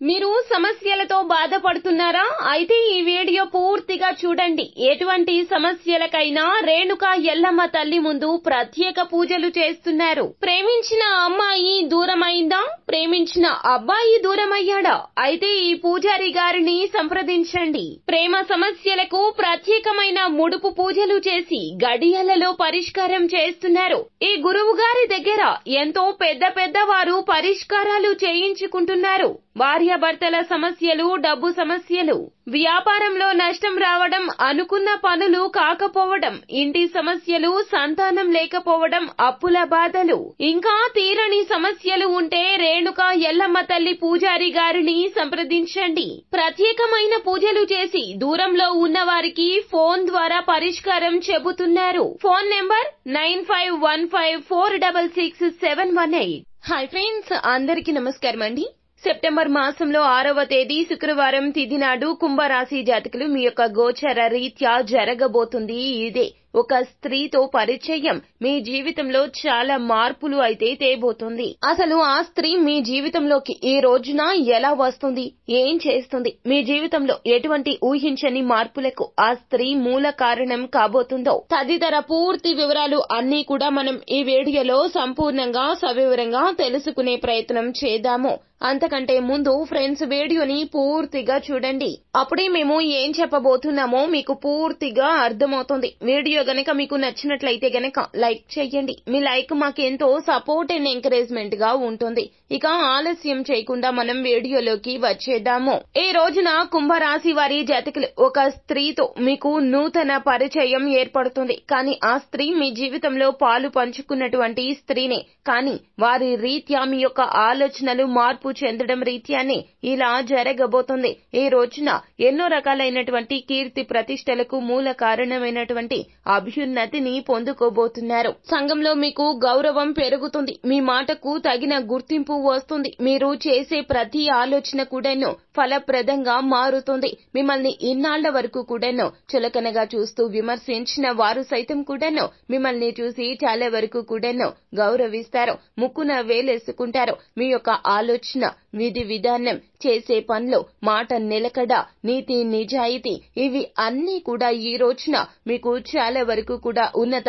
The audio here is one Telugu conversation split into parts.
మీరు సమస్యలతో బాధపడుతున్నారా? అయితే ఈ వీడియో పూర్తిగా చూడండి. ఎటువంటి సమస్యలకైనా రేణుకా ఎల్లమ్మ తల్లి ముందు ప్రత్యేక పూజలు చేస్తున్నారు. ప్రేమించిన అమ్మాయి దూరమైందా? ప్రేమించిన అబ్బాయి దూరమయ్యాడా? అయితే ఈ పూజారి గారిని సంప్రదించండి. ప్రేమ సమస్యలకు ప్రత్యేకమైన ముడుపు పూజలు చేసి గడియలలో పరిష్కారం చేస్తున్నారు. ఈ గురువు గారి దగ్గర ఎంతో పెద్ద వారు పరిష్కారాలు చేయించుకుంటున్నారు. భార్యాభర్తల సమస్యలు, డబ్బు సమస్యలు, వ్యాపారంలో నష్టం రావడం, అనుకున్న పనులు కాకపోవడం, ఇంటి సమస్యలు, సంతానం లేకపోవడం, అప్పుల బాధలు, ఇంకా తీరని సమస్యలు ఉంటే రేణుకా ఎల్లమ్మ తల్లి పూజారి గారిని సంప్రదించండి. ప్రత్యేకమైన పూజలు చేసి దూరంలో ఉన్న వారికి ఫోన్ ద్వారా పరిష్కారం చెబుతున్నారు. Phone number 9515466718. హాయ్ ఫ్రెండ్స్, అందరికీ నమస్కారం అండి. సెప్టెంబర్ మాసంలో 6వ తేదీ శుక్రవారం తిథి నాడు కుంభరాశి జాతకులు మీ యొక్క గోచర రీత్యా జరగబోతుంది ఇదే. ఒక స్త్రీతో పరిచయం మీ జీవితంలో చాలా మార్పులు అయితే తేబోతుంది. అసలు ఆ స్త్రీ మీ జీవితంలోకి ఈ రోజున ఎలా వస్తుంది, ఏం చేస్తుంది, మీ జీవితంలో ఎటువంటి ఊహించని మార్పులకు ఆ స్త్రీ మూల కారణం కాబోతుందో తదితర పూర్తి వివరాలు అన్నీ కూడా మనం ఈ వీడియోలో సంపూర్ణంగా సవివరంగా తెలుసుకునే ప్రయత్నం చేద్దాము. అంతకంటే ముందు ఫ్రెండ్స్, వీడియోని పూర్తిగా చూడండి. అప్పుడే మేము ఏం చెప్పబోతున్నామో మీకు పూర్తిగా అర్థమవుతుంది. వీడియో గనక మీకు నచ్చినట్లయితే గనక లైక్ చేయండి. మీ లైక్ మాకు ఎంతో సపోర్ట్ అండ్ ఎంకరేజ్మెంట్ గా ఉంటుంది. ఇక ఆలస్యం చేయకుండా మనం వీడియోలోకి వచ్చేద్దాము. ఈ రోజున కుంభరాశి వారి జాతకులు ఒక స్త్రీతో మీకు నూతన పరిచయం ఏర్పడుతుంది. కానీ ఆ స్త్రీ మీ జీవితంలో పాలు పంచుకున్నటువంటి స్త్రీనే. కానీ వారి రీత్యా మీ యొక్క ఆలోచనలు మార్పు చెందడం రీత్యానే ఇలా జరగబోతుంది. ఈ రోజున ఎన్నో రకాలైనటువంటి కీర్తి ప్రతిష్టలకు మూల కారణమైనటువంటి అభ్యున్నతిని పొందుకోబోతున్నారు. సంఘంలో మీకు గౌరవం పెరుగుతుంది. మీ మాటకు తగిన గుర్తింపు వస్తుంది. మీరు చేసే ప్రతి ఆలోచన కూడాను ఫలప్రదంగా మారుతుంది. మిమ్మల్ని ఇన్నాళ్ల వరకు కూడాను చులకనగా చూస్తూ విమర్శించిన వారు సైతం కూడాను మిమ్మల్ని చూసి చాలా వరకు కూడాను గౌరవిస్తారు. ముక్కున వేలేసుకుంటారు. మీ యొక్క ఆలోచన, విధి విధానం, చేసే పనులు, మాట నిలకడ, నీతి నిజాయితీ, ఇవి అన్నీ కూడా ఈ రోజున మీకు చాలా వరకు కూడా ఉన్నత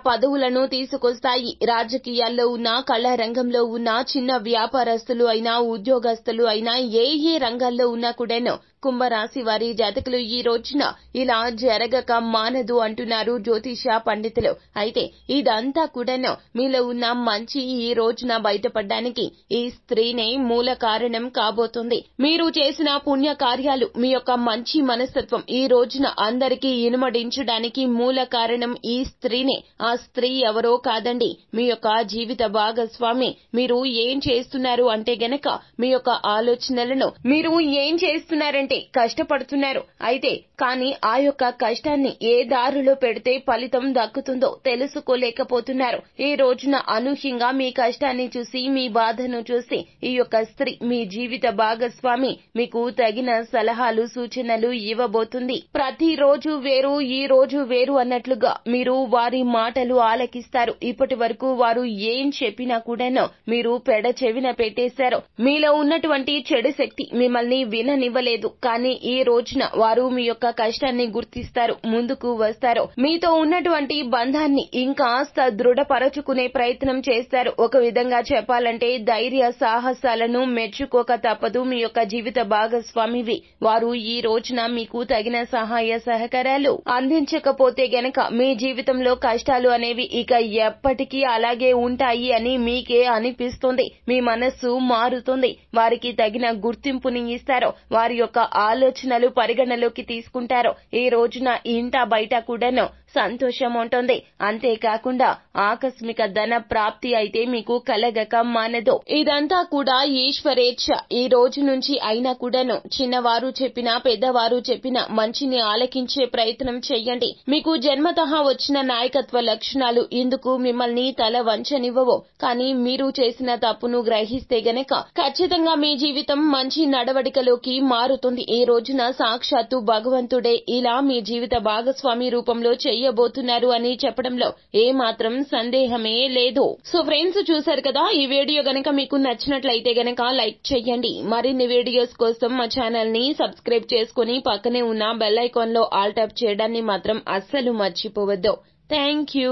పదవులను తీసుకొస్తాయి. రాజకీయాల్లో ఉన్న, కళారంగంలో ఉన్న, చిన్న వ్యాపారస్తులు అయినా, ఉద్యోగస్తులు అయినా, ఏ రంగాల్లో ఉన్నా కూడాను కుంభరాశి వారి జాతకులు ఈ రోజున ఇలా జరగక మానదు అంటున్నారు జ్యోతిష పండితులు. అయితే ఇదంతా కూడాను మీలో ఉన్న మంచి ఈ రోజున బయటపడడానికి ఈ స్త్రీనే మూల కారణం కాబోతుంది. మీరు చేసిన పుణ్య కార్యాలు, మీ యొక్క మంచి మనస్తత్వం ఈ రోజున అందరికీ ఇనుమడించడానికి మూల కారణం ఈ స్త్రీనే. ఆ స్త్రీ ఎవరో కాదండి, మీ యొక్క జీవిత భాగస్వామి. మీరు ఏం చేస్తున్నారు అంటే గనక మీ యొక్క ఆలోచనలను, మీరు ఏం చేస్తున్నారంటే కష్టపడుతున్నారు. అయితే కానీ ఆ యొక్క కష్టాన్ని ఏ దారిలో పెడితే ఫలితం దక్కుతుందో తెలుసుకోలేకపోతున్నారు. ఈ రోజున అనూహ్యంగా మీ కష్టాన్ని చూసి, మీ బాధను చూసి ఈ యొక్క స్త్రీ, మీ జీవిత భాగస్వామి మీకు తగిన సలహాలు, సూచనలు ఇవ్వబోతుంది. ప్రతి రోజు వేరు, ఈ రోజు వేరు అన్నట్లుగా మీరు వారి మాటలు ఆలకిస్తారు. ఇప్పటి వరకు వారు ఏం చెప్పినా కూడాను మీరు పెడ చెవిన పెట్టేశారు. మీలో ఉన్నటువంటి చెడు శక్తి మిమ్మల్ని విననివ్వలేదు. కానీ ఈ రోజున వారు మీ యొక్క కష్టాన్ని గుర్తిస్తారు, ముందుకు వస్తారు. మీతో ఉన్నటువంటి బంధాన్ని ఇంకాస్త దృఢపరచుకునే ప్రయత్నం చేస్తారు. ఒక విధంగా చెప్పాలంటే ధైర్య సాహసాలను మెచ్చుకోక తప్పదు మీ యొక్క జీవిత భాగస్వామివి. వారు ఈ రోజున మీకు తగిన సహాయ సహకారాలు అందించకపోతే గనక మీ జీవితంలో కష్టాలు అనేవి ఇక ఎప్పటికీ అలాగే ఉంటాయి అని మీకే అనిపిస్తుంది. మీ మనస్సు మారుతుంది. వారికి తగిన గుర్తింపుని ఇస్తారు. వారి యొక్క ఆలోచనలు పరిగణలోకి తీసుకుంటారు. ఈ రోజున ఇంట బయట కూడాను సంతోషం ఉంటుంది. అంతేకాకుండా ఆకస్మిక ధన ప్రాప్తి అయితే మీకు కలగక మానదు. ఇదంతా కూడా ఈశ్వరేచ్ఛ. ఈ రోజు నుంచి అయినా కూడాను చిన్నవారు చెప్పినా, పెద్దవారు చెప్పినా మంచిని ఆలకించే ప్రయత్నం చెయ్యండి. మీకు జన్మతః వచ్చిన నాయకత్వ లక్షణాలు ఇందుకు మిమ్మల్ని తల వంచనివ్వవు. కానీ మీరు చేసిన తప్పును గ్రహిస్తే గనక ఖచ్చితంగా మీ జీవితం మంచి నడవడికలోకి మారుతుంది. కనిపిస్తోంది. ఈ రోజున సాక్షాత్తు భగవంతుడే ఇలా మీ జీవిత భాగస్వామి రూపంలో చెయ్యబోతున్నారు అని చెప్పడంలో ఏమాత్రం సందేహమే లేదు. సో ఫ్రెండ్స్, చూశారు కదా, ఈ వీడియో గనక మీకు నచ్చినట్లయితే గనక లైక్ చేయండి. మరిన్ని వీడియోస్ కోసం మా ఛానల్ ని సబ్స్క్రైబ్ చేసుకుని పక్కనే ఉన్న బెల్ ఐకాన్ లో ఆల్ ట్యాప్ చేయడాన్ని మాత్రం అస్సలు మర్చిపోవద్దు. Thank you.